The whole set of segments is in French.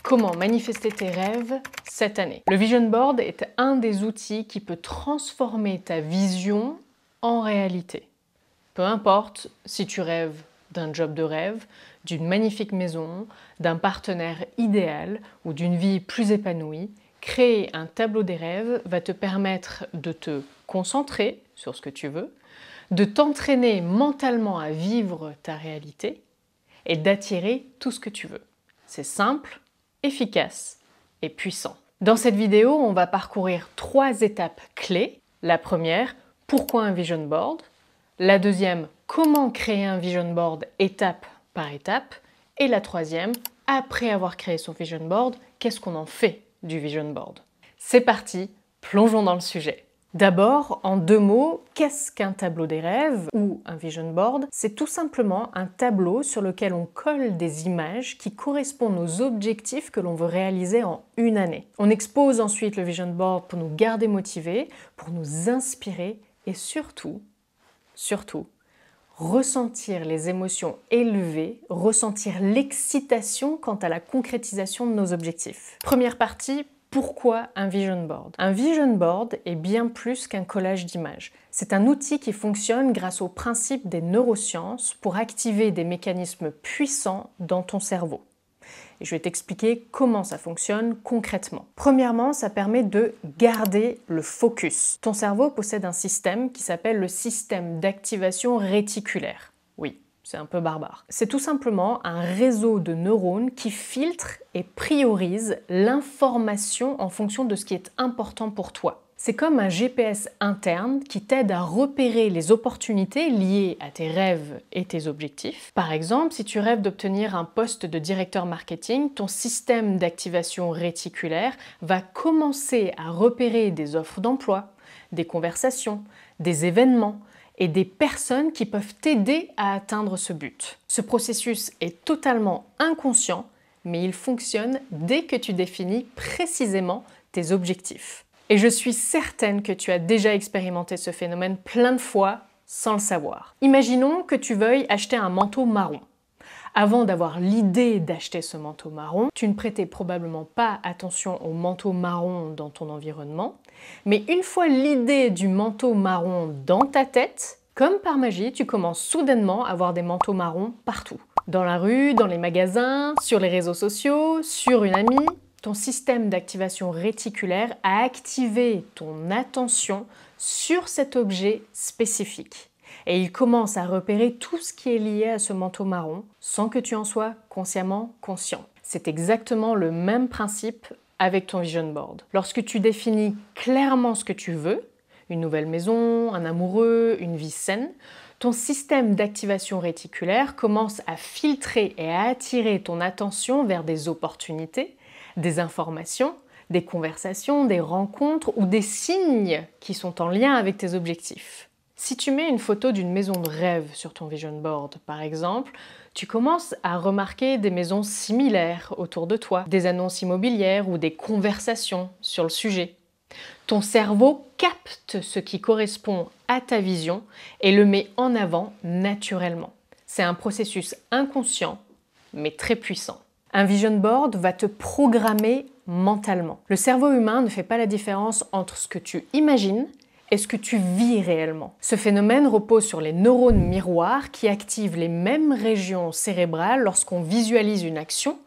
Comment manifester tes rêves cette année? Le Vision Board est un des outils qui peut transformer ta vision en réalité. Peu importe si tu rêves d'un job de rêve, d'une magnifique maison, d'un partenaire idéal ou d'une vie plus épanouie, créer un tableau des rêves va te permettre de te concentrer sur ce que tu veux, de t'entraîner mentalement à vivre ta réalité et d'attirer tout ce que tu veux. C'est simple, efficace et puissant. Dans cette vidéo, on va parcourir 3 étapes clés. La première, pourquoi un vision board? La deuxième, comment créer un vision board étape par étape? Et la troisième, après avoir créé son vision board, qu'est-ce qu'on en fait du vision board? C'est parti, plongeons dans le sujet. D'abord, en 2 mots, qu'est-ce qu'un tableau des rêves ou un vision board? C'est tout simplement un tableau sur lequel on colle des images qui correspondent aux objectifs que l'on veut réaliser en une année. On expose ensuite le vision board pour nous garder motivés, pour nous inspirer et surtout, ressentir les émotions élevées, ressentir l'excitation quant à la concrétisation de nos objectifs. Première partie, pourquoi un vision board? Un vision board est bien plus qu'un collage d'images. C'est un outil qui fonctionne grâce au principe des neurosciences pour activer des mécanismes puissants dans ton cerveau. Et je vais t'expliquer comment ça fonctionne concrètement. Premièrement, ça permet de garder le focus. Ton cerveau possède un système qui s'appelle le système d'activation réticulaire. Oui, c'est un peu barbare. C'est tout simplement un réseau de neurones qui filtre et priorise l'information en fonction de ce qui est important pour toi. C'est comme un GPS interne qui t'aide à repérer les opportunités liées à tes rêves et tes objectifs. Par exemple, si tu rêves d'obtenir un poste de directeur marketing, ton système d'activation réticulaire va commencer à repérer des offres d'emploi, des conversations, des événements et des personnes qui peuvent t'aider à atteindre ce but. Ce processus est totalement inconscient, mais il fonctionne dès que tu définis précisément tes objectifs. Et je suis certaine que tu as déjà expérimenté ce phénomène plein de fois sans le savoir. Imaginons que tu veuilles acheter un manteau marron. Avant d'avoir l'idée d'acheter ce manteau marron, tu ne prêtais probablement pas attention au manteau marron dans ton environnement, mais une fois l'idée du manteau marron dans ta tête, comme par magie, tu commences soudainement à voir des manteaux marrons partout. Dans la rue, dans les magasins, sur les réseaux sociaux, sur une amie. Ton système d'activation réticulaire a activé ton attention sur cet objet spécifique. Et il commence à repérer tout ce qui est lié à ce manteau marron sans que tu en sois consciemment conscient. C'est exactement le même principe avec ton vision board. Lorsque tu définis clairement ce que tu veux, une nouvelle maison, un amoureux, une vie saine, ton système d'activation réticulaire commence à filtrer et à attirer ton attention vers des opportunités, des informations, des conversations, des rencontres ou des signes qui sont en lien avec tes objectifs. Si tu mets une photo d'une maison de rêve sur ton vision board, par exemple, tu commences à remarquer des maisons similaires autour de toi, des annonces immobilières ou des conversations sur le sujet. Ton cerveau capte ce qui correspond à ta vision et le met en avant naturellement. C'est un processus inconscient, mais très puissant. Un vision board va te programmer mentalement. Le cerveau humain ne fait pas la différence entre ce que tu imagines et ce que tu vis réellement. Ce phénomène repose sur les neurones miroirs qui activent les mêmes régions cérébrales lorsqu'on visualise une action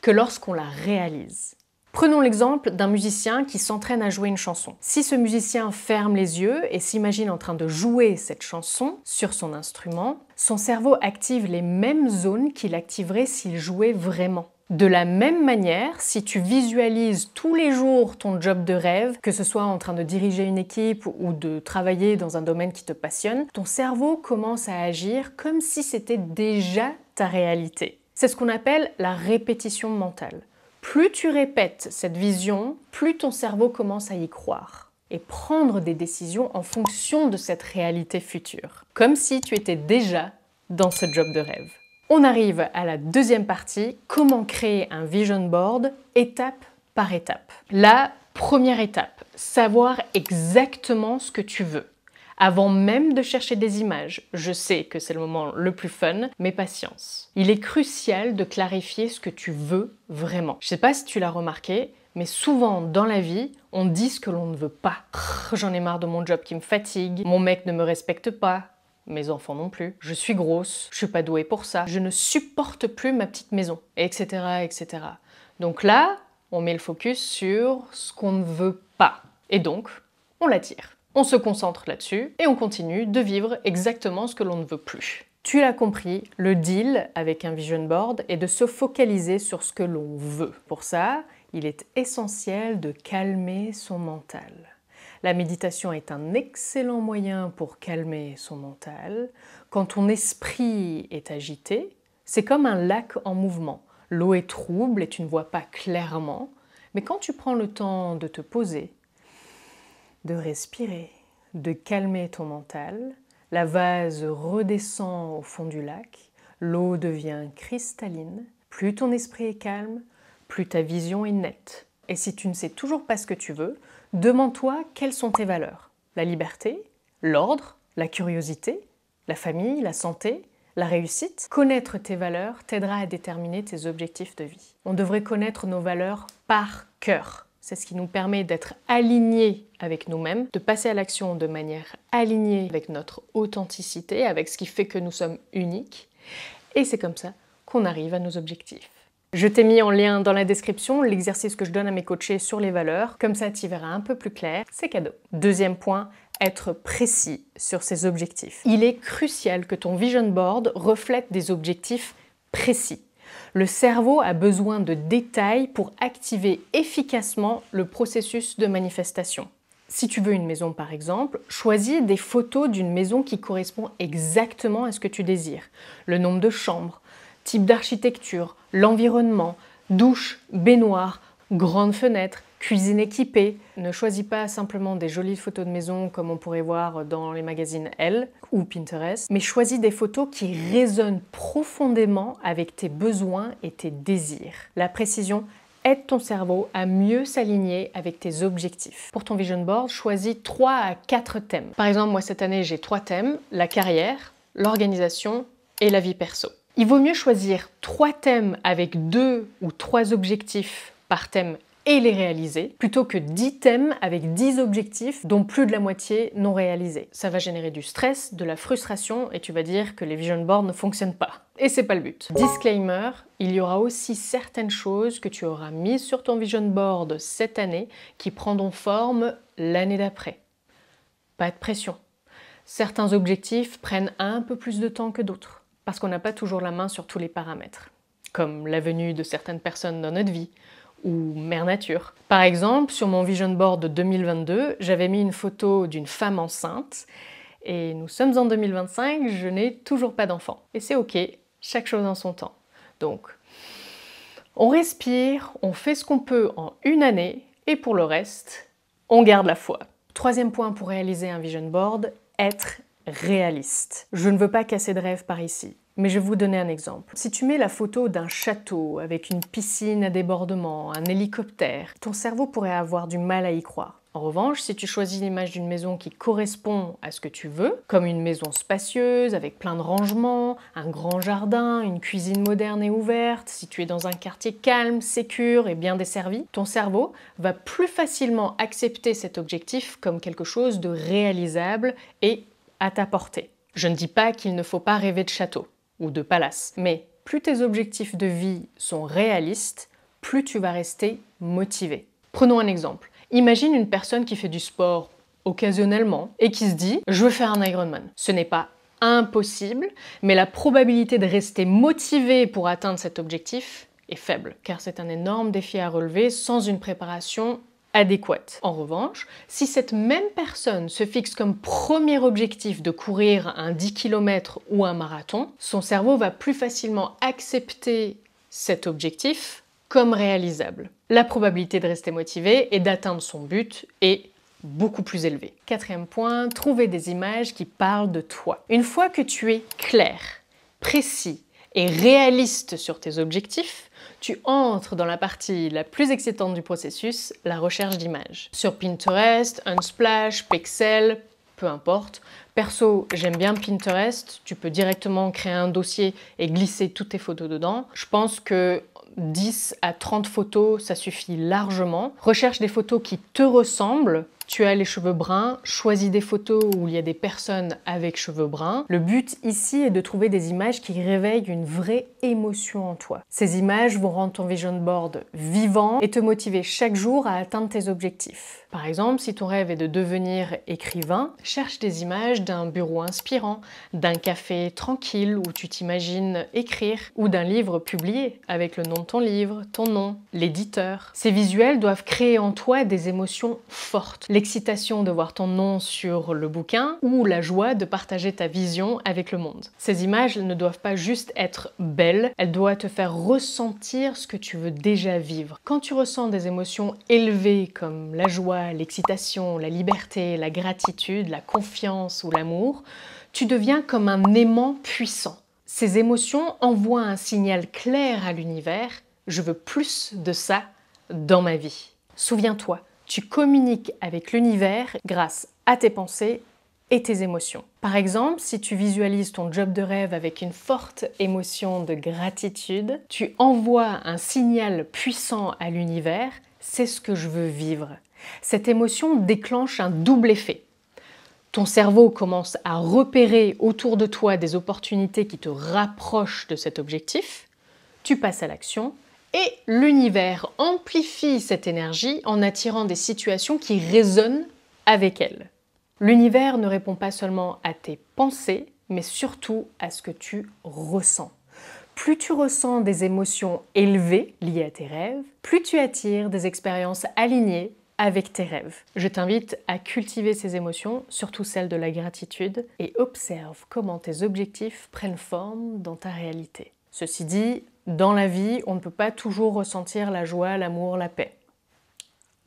que lorsqu'on la réalise. Prenons l'exemple d'un musicien qui s'entraîne à jouer une chanson. Si ce musicien ferme les yeux et s'imagine en train de jouer cette chanson sur son instrument, son cerveau active les mêmes zones qu'il activerait s'il jouait vraiment. De la même manière, si tu visualises tous les jours ton job de rêve, que ce soit en train de diriger une équipe ou de travailler dans un domaine qui te passionne, ton cerveau commence à agir comme si c'était déjà ta réalité. C'est ce qu'on appelle la répétition mentale. Plus tu répètes cette vision, plus ton cerveau commence à y croire et prendre des décisions en fonction de cette réalité future, comme si tu étais déjà dans ce job de rêve. On arrive à la deuxième partie, comment créer un vision board étape par étape. La première étape, savoir exactement ce que tu veux. Avant même de chercher des images. Je sais que c'est le moment le plus fun, mais patience. Il est crucial de clarifier ce que tu veux vraiment. Je sais pas si tu l'as remarqué, mais souvent dans la vie, on dit ce que l'on ne veut pas. J'en ai marre de mon job qui me fatigue, mon mec ne me respecte pas, mes enfants non plus, je suis grosse, je suis pas douée pour ça, je ne supporte plus ma petite maison, etc., etc. Donc là, on met le focus sur ce qu'on ne veut pas. Et donc, on l'attire. On se concentre là-dessus et on continue de vivre exactement ce que l'on ne veut plus. Tu l'as compris, le deal avec un vision board est de se focaliser sur ce que l'on veut. Pour ça, il est essentiel de calmer son mental. La méditation est un excellent moyen pour calmer son mental. Quand ton esprit est agité, c'est comme un lac en mouvement. L'eau est trouble et tu ne vois pas clairement, mais quand tu prends le temps de te poser, de respirer, de calmer ton mental, la vase redescend au fond du lac, l'eau devient cristalline, plus ton esprit est calme, plus ta vision est nette. Et si tu ne sais toujours pas ce que tu veux, demande-toi quelles sont tes valeurs. La liberté, l'ordre, la curiosité, la famille, la santé, la réussite. Connaître tes valeurs t'aidera à déterminer tes objectifs de vie. On devrait connaître nos valeurs par cœur. C'est ce qui nous permet d'être alignés avec nous-mêmes, de passer à l'action de manière alignée avec notre authenticité, avec ce qui fait que nous sommes uniques. Et c'est comme ça qu'on arrive à nos objectifs. Je t'ai mis en lien dans la description l'exercice que je donne à mes coachés sur les valeurs. Comme ça, tu y verras un peu plus clair. C'est cadeau. Deuxième point, être précis sur ses objectifs. Il est crucial que ton vision board reflète des objectifs précis. Le cerveau a besoin de détails pour activer efficacement le processus de manifestation. Si tu veux une maison par exemple, choisis des photos d'une maison qui correspond exactement à ce que tu désires. Le nombre de chambres, type d'architecture, l'environnement, douche, baignoire, grande fenêtre, cuisine équipée. Ne choisis pas simplement des jolies photos de maison comme on pourrait voir dans les magazines Elle ou Pinterest, mais choisis des photos qui résonnent profondément avec tes besoins et tes désirs. La précision aide ton cerveau à mieux s'aligner avec tes objectifs. Pour ton vision board, choisis 3 à 4 thèmes. Par exemple, moi cette année j'ai 3 thèmes, la carrière, l'organisation et la vie perso. Il vaut mieux choisir 3 thèmes avec 2 ou 3 objectifs par thème et les réaliser, plutôt que 10 thèmes avec 10 objectifs dont plus de la moitié non réalisés. Ça va générer du stress, de la frustration et tu vas dire que les vision boards ne fonctionnent pas. Et c'est pas le but. Disclaimer, il y aura aussi certaines choses que tu auras mises sur ton vision board cette année qui prendront forme l'année d'après. Pas de pression. Certains objectifs prennent un peu plus de temps que d'autres, parce qu'on n'a pas toujours la main sur tous les paramètres, comme la venue de certaines personnes dans notre vie, ou Mère Nature. Par exemple, sur mon vision board de 2022, j'avais mis une photo d'une femme enceinte, et nous sommes en 2025, je n'ai toujours pas d'enfant. Et c'est ok, chaque chose en son temps. Donc, on respire, on fait ce qu'on peut en une année, et pour le reste, on garde la foi. Troisième point pour réaliser un vision board, être réaliste. Je ne veux pas casser de rêve par ici, mais je vais vous donner un exemple. Si tu mets la photo d'un château avec une piscine à débordement, un hélicoptère, ton cerveau pourrait avoir du mal à y croire. En revanche, si tu choisis l'image d'une maison qui correspond à ce que tu veux, comme une maison spacieuse, avec plein de rangements, un grand jardin, une cuisine moderne et ouverte, située dans un quartier calme, sécure et bien desservi, ton cerveau va plus facilement accepter cet objectif comme quelque chose de réalisable et à ta portée. Je ne dis pas qu'il ne faut pas rêver de château ou de palace, mais plus tes objectifs de vie sont réalistes, plus tu vas rester motivé. Prenons un exemple. Imagine une personne qui fait du sport occasionnellement et qui se dit « je veux faire un Ironman ». Ce n'est pas impossible, mais la probabilité de rester motivé pour atteindre cet objectif est faible, car c'est un énorme défi à relever sans une préparation adéquate. En revanche, si cette même personne se fixe comme premier objectif de courir un 10 km ou un marathon, son cerveau va plus facilement accepter cet objectif comme réalisable. La probabilité de rester motivé et d'atteindre son but est beaucoup plus élevée. Quatrième point, trouver des images qui parlent de toi. Une fois que tu es clair, précis et réaliste sur tes objectifs, tu entres dans la partie la plus excitante du processus, la recherche d'images. Sur Pinterest, Unsplash, Pexel, peu importe. Perso, j'aime bien Pinterest, tu peux directement créer un dossier et glisser toutes tes photos dedans. Je pense que 10 à 30 photos, ça suffit largement. Recherche des photos qui te ressemblent. Tu as les cheveux bruns, choisis des photos où il y a des personnes avec cheveux bruns. Le but ici est de trouver des images qui réveillent une vraie émotion en toi. Ces images vont rendre ton vision board vivant et te motiver chaque jour à atteindre tes objectifs. Par exemple, si ton rêve est de devenir écrivain, cherche des images d'un bureau inspirant, d'un café tranquille où tu t'imagines écrire, ou d'un livre publié avec le nom de ton livre, ton nom, l'éditeur. Ces visuels doivent créer en toi des émotions fortes. L'excitation de voir ton nom sur le bouquin ou la joie de partager ta vision avec le monde. Ces images ne doivent pas juste être belles, elles doivent te faire ressentir ce que tu veux déjà vivre. Quand tu ressens des émotions élevées comme la joie, l'excitation, la liberté, la gratitude, la confiance ou l'amour, tu deviens comme un aimant puissant. Ces émotions envoient un signal clair à l'univers « Je veux plus de ça dans ma vie ». Souviens-toi, tu communiques avec l'univers grâce à tes pensées et tes émotions. Par exemple, si tu visualises ton job de rêve avec une forte émotion de gratitude, tu envoies un signal puissant à l'univers « C'est ce que je veux vivre ». Cette émotion déclenche un double effet. Ton cerveau commence à repérer autour de toi des opportunités qui te rapprochent de cet objectif, tu passes à l'action et l'univers amplifie cette énergie en attirant des situations qui résonnent avec elle. L'univers ne répond pas seulement à tes pensées, mais surtout à ce que tu ressens. Plus tu ressens des émotions élevées liées à tes rêves, plus tu attires des expériences alignées avec tes rêves. Je t'invite à cultiver ces émotions, surtout celles de la gratitude, et observe comment tes objectifs prennent forme dans ta réalité. Ceci dit, dans la vie, on ne peut pas toujours ressentir la joie, l'amour, la paix.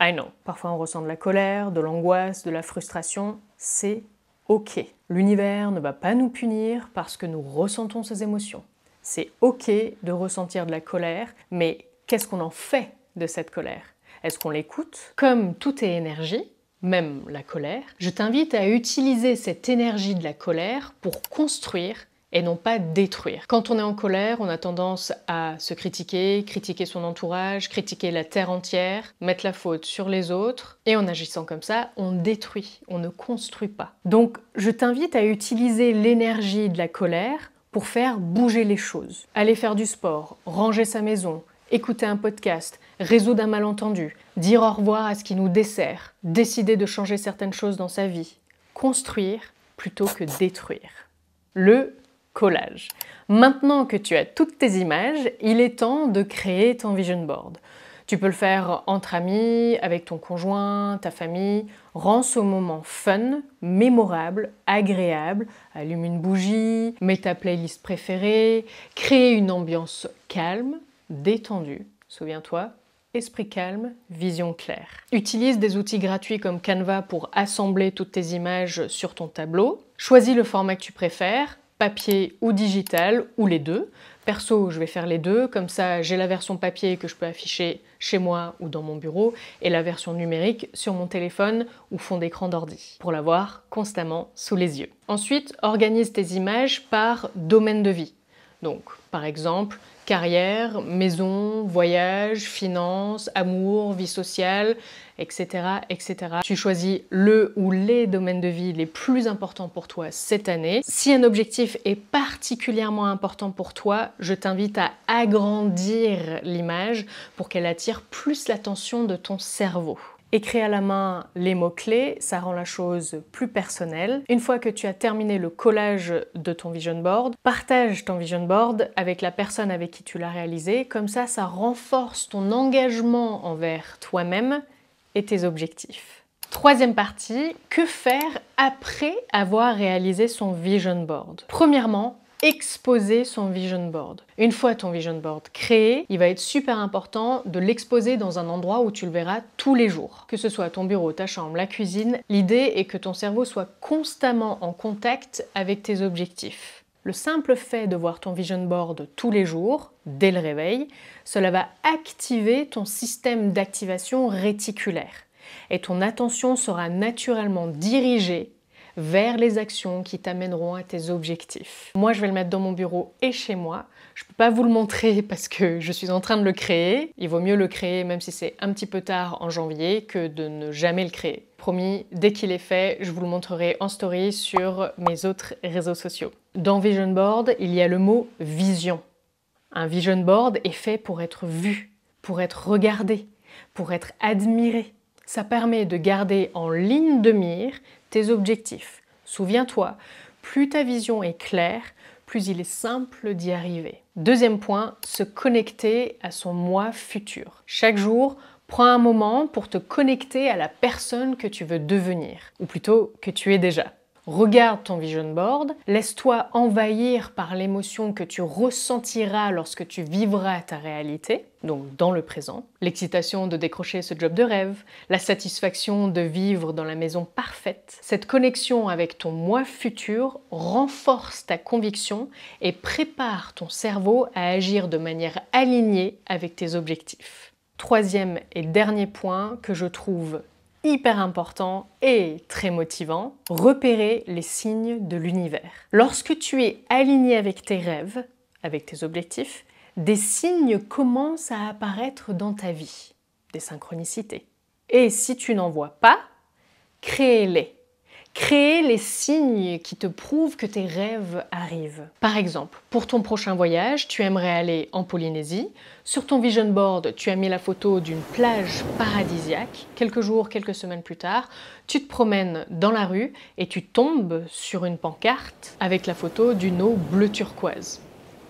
I know, parfois on ressent de la colère, de l'angoisse, de la frustration, c'est ok. L'univers ne va pas nous punir parce que nous ressentons ces émotions. C'est ok de ressentir de la colère, mais qu'est-ce qu'on en fait de cette colère ? Est-ce qu'on l'écoute ? Comme tout est énergie, même la colère, je t'invite à utiliser cette énergie de la colère pour construire et non pas détruire. Quand on est en colère, on a tendance à se critiquer, critiquer son entourage, critiquer la terre entière, mettre la faute sur les autres. Et en agissant comme ça, on détruit, on ne construit pas. Donc, je t'invite à utiliser l'énergie de la colère pour faire bouger les choses. Aller faire du sport, ranger sa maison, écouter un podcast, résoudre un malentendu, dire au revoir à ce qui nous dessert, décider de changer certaines choses dans sa vie, construire plutôt que détruire. Le collage. Maintenant que tu as toutes tes images, il est temps de créer ton vision board. Tu peux le faire entre amis, avec ton conjoint, ta famille. Rends ce moment fun, mémorable, agréable. Allume une bougie, mets ta playlist préférée, crée une ambiance calme, détendue. Souviens-toi, esprit calme, vision claire. Utilise des outils gratuits comme Canva pour assembler toutes tes images sur ton tableau. Choisis le format que tu préfères, papier ou digital, ou les deux. Perso, je vais faire les deux, comme ça j'ai la version papier que je peux afficher chez moi ou dans mon bureau, et la version numérique sur mon téléphone ou fond d'écran d'ordi, pour l'avoir constamment sous les yeux. Ensuite, organise tes images par domaine de vie. Donc, par exemple, carrière, maison, voyage, finances, amour, vie sociale, etc., etc. Tu choisis le ou les domaines de vie les plus importants pour toi cette année. Si un objectif est particulièrement important pour toi, je t'invite à agrandir l'image pour qu'elle attire plus l'attention de ton cerveau. Écris à la main les mots-clés, ça rend la chose plus personnelle. Une fois que tu as terminé le collage de ton vision board, partage ton vision board avec la personne avec qui tu l'as réalisé. Comme ça renforce ton engagement envers toi-même et tes objectifs. Troisième partie, que faire après avoir réalisé son vision board ? Premièrement, exposer son vision board. Une fois ton vision board créé, il va être super important de l'exposer dans un endroit où tu le verras tous les jours. Que ce soit ton bureau, ta chambre, la cuisine, l'idée est que ton cerveau soit constamment en contact avec tes objectifs. Le simple fait de voir ton vision board tous les jours, dès le réveil, cela va activer ton système d'activation réticulaire et ton attention sera naturellement dirigée vers les actions qui t'amèneront à tes objectifs. Moi, je vais le mettre dans mon bureau et chez moi. Je ne peux pas vous le montrer parce que je suis en train de le créer. Il vaut mieux le créer, même si c'est un petit peu tard en janvier, que de ne jamais le créer. Promis, dès qu'il est fait, je vous le montrerai en story sur mes autres réseaux sociaux. Dans Vision Board, il y a le mot vision. Un vision board est fait pour être vu, pour être regardé, pour être admiré. Ça permet de garder en ligne de mire tes objectifs. Souviens-toi, plus ta vision est claire, plus il est simple d'y arriver. Deuxième point, se connecter à son moi futur. Chaque jour, prends un moment pour te connecter à la personne que tu veux devenir, ou plutôt que tu es déjà. Regarde ton vision board, laisse-toi envahir par l'émotion que tu ressentiras lorsque tu vivras ta réalité, donc dans le présent, l'excitation de décrocher ce job de rêve, la satisfaction de vivre dans la maison parfaite. Cette connexion avec ton moi futur renforce ta conviction et prépare ton cerveau à agir de manière alignée avec tes objectifs. Troisième et dernier point que je trouve hyper important et très motivant, repérer les signes de l'univers. Lorsque tu es aligné avec tes rêves, avec tes objectifs, des signes commencent à apparaître dans ta vie, des synchronicités. Et si tu n'en vois pas, crée-les. Crée les signes qui te prouvent que tes rêves arrivent. Par exemple, pour ton prochain voyage, tu aimerais aller en Polynésie. Sur ton vision board, tu as mis la photo d'une plage paradisiaque. Quelques jours, quelques semaines plus tard, tu te promènes dans la rue et tu tombes sur une pancarte avec la photo d'une eau bleu turquoise.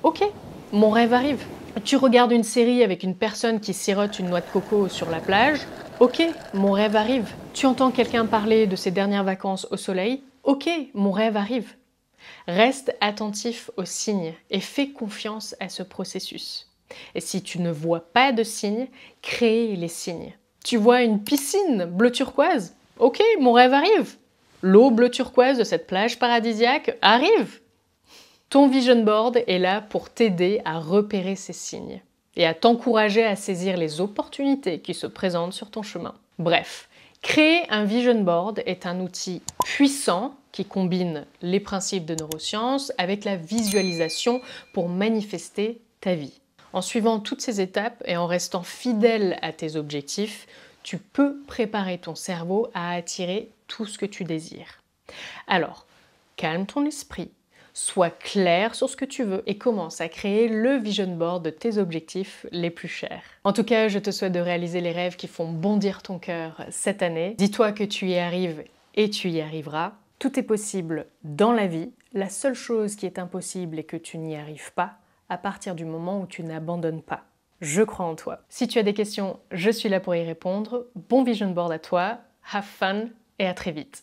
Ok, mon rêve arrive. Tu regardes une série avec une personne qui sirote une noix de coco sur la plage. Ok, mon rêve arrive. Tu entends quelqu'un parler de ses dernières vacances au soleil. Ok, mon rêve arrive. Reste attentif aux signes et fais confiance à ce processus. Et si tu ne vois pas de signes, crée les signes. Tu vois une piscine bleu turquoise. Ok, mon rêve arrive. L'eau bleu turquoise de cette plage paradisiaque arrive. Ton vision board est là pour t'aider à repérer ces signes et à t'encourager à saisir les opportunités qui se présentent sur ton chemin. Bref, créer un vision board est un outil puissant qui combine les principes de neurosciences avec la visualisation pour manifester ta vie. En suivant toutes ces étapes et en restant fidèle à tes objectifs, tu peux préparer ton cerveau à attirer tout ce que tu désires. Alors, calme ton esprit. Sois clair sur ce que tu veux et commence à créer le vision board de tes objectifs les plus chers. En tout cas, je te souhaite de réaliser les rêves qui font bondir ton cœur cette année. Dis-toi que tu y arrives et tu y arriveras. Tout est possible dans la vie. La seule chose qui est impossible est que tu n'y arrives pas à partir du moment où tu n'abandonnes pas. Je crois en toi. Si tu as des questions, je suis là pour y répondre. Bon vision board à toi, have fun et à très vite.